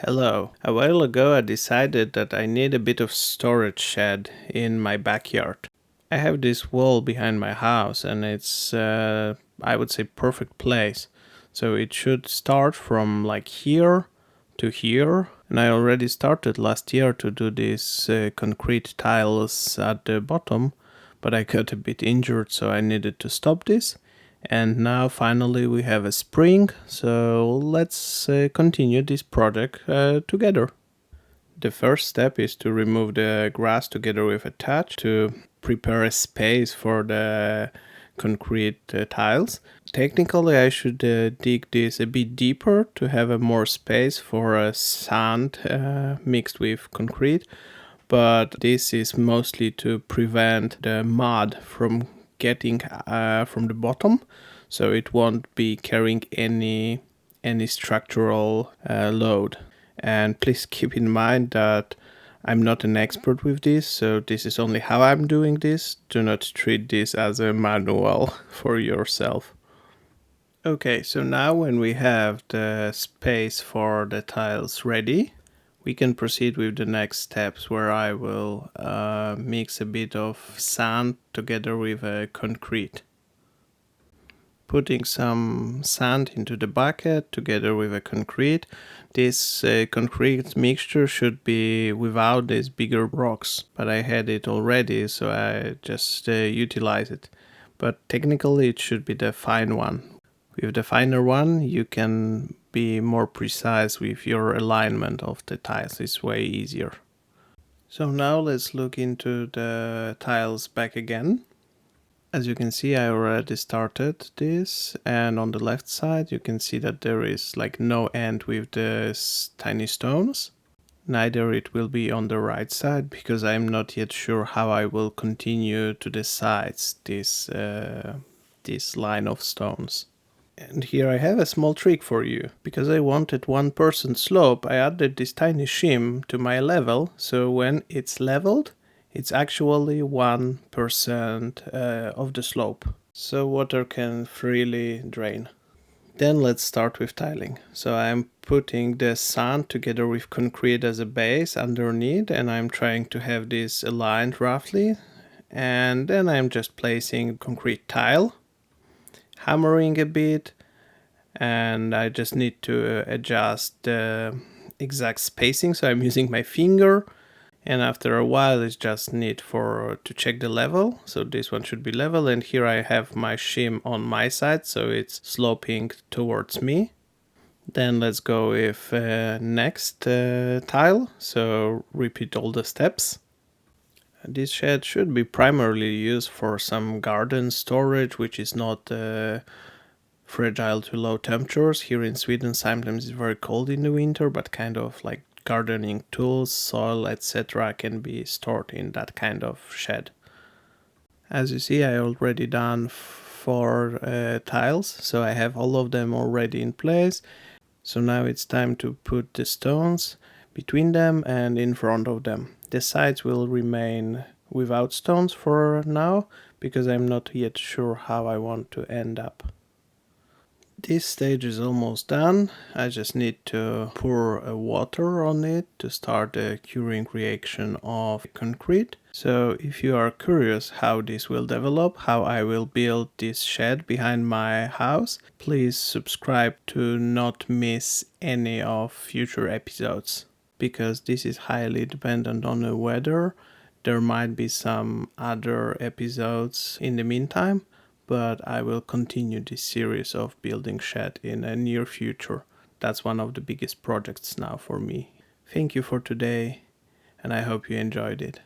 Hello. A while ago I decided that I need a bit of storage shed in my backyard. I have this wall behind my house and it's, I would say, perfect place. So it should start from like here to here. And I already started last year to do these concrete tiles at the bottom, but I got a bit injured, so I needed to stop this. And now finally we have a spring, so let's continue this project together. The first step is to remove the grass together with a touch to prepare a space for the concrete tiles. Technically I should dig this a bit deeper to have a more space for sand mixed with concrete, but this is mostly to prevent the mud from getting from the bottom, so it won't be carrying any structural load. And please keep in mind that I'm not an expert with this, so this is only how I'm doing this. Do not treat this as a manual for yourself. Okay, so now when we have the space for the tiles ready, we can proceed with the next steps, where I will mix a bit of sand together with concrete. Putting some sand into the bucket together with a concrete. This concrete mixture should be without these bigger rocks, but I had it already, so I just utilize it. But technically it should be the fine one. With the finer one, you can be more precise with your alignment of the tiles. It's way easier. So now let's look into the tiles back again. As you can see, I already started this, and on the left side you can see that there is like no end with the tiny stones. Neither it will be on the right side, because I'm not yet sure how I will continue to the sides this line of stones. And here I have a small trick for you. Because I wanted 1% slope, I added this tiny shim to my level, so when it's leveled, it's actually 1% of the slope. So water can freely drain. Then let's start with tiling. So I'm putting the sand together with concrete as a base underneath, and I'm trying to have this aligned roughly. And then I'm just placing concrete tile, hammering a bit, and I just need to adjust the exact spacing, so I'm using my finger, and after a while it's just need to check the level. So this one should be level, and here I have my shim on my side, so it's sloping towards me. Then let's go with next tile, so repeat all the steps. This shed should be primarily used for some garden storage, which is not fragile to low temperatures. Here in Sweden sometimes it's very cold in the winter, but kind of like gardening tools, soil, etc. can be stored in that kind of shed. As you see, I already done 4 tiles, so I have all of them already in place. So now it's time to put the stones between them and in front of them. The sides will remain without stones for now, because I'm not yet sure how I want to end up. This stage is almost done. I just need to pour water on it to start the curing reaction of concrete. So if you are curious how this will develop, how I will build this shed behind my house, please subscribe to not miss any of future episodes, because this is highly dependent on the weather. There might be some other episodes in the meantime, but I will continue this series of building shed in a near future. That's one of the biggest projects now for me. Thank you for today, and I hope you enjoyed it.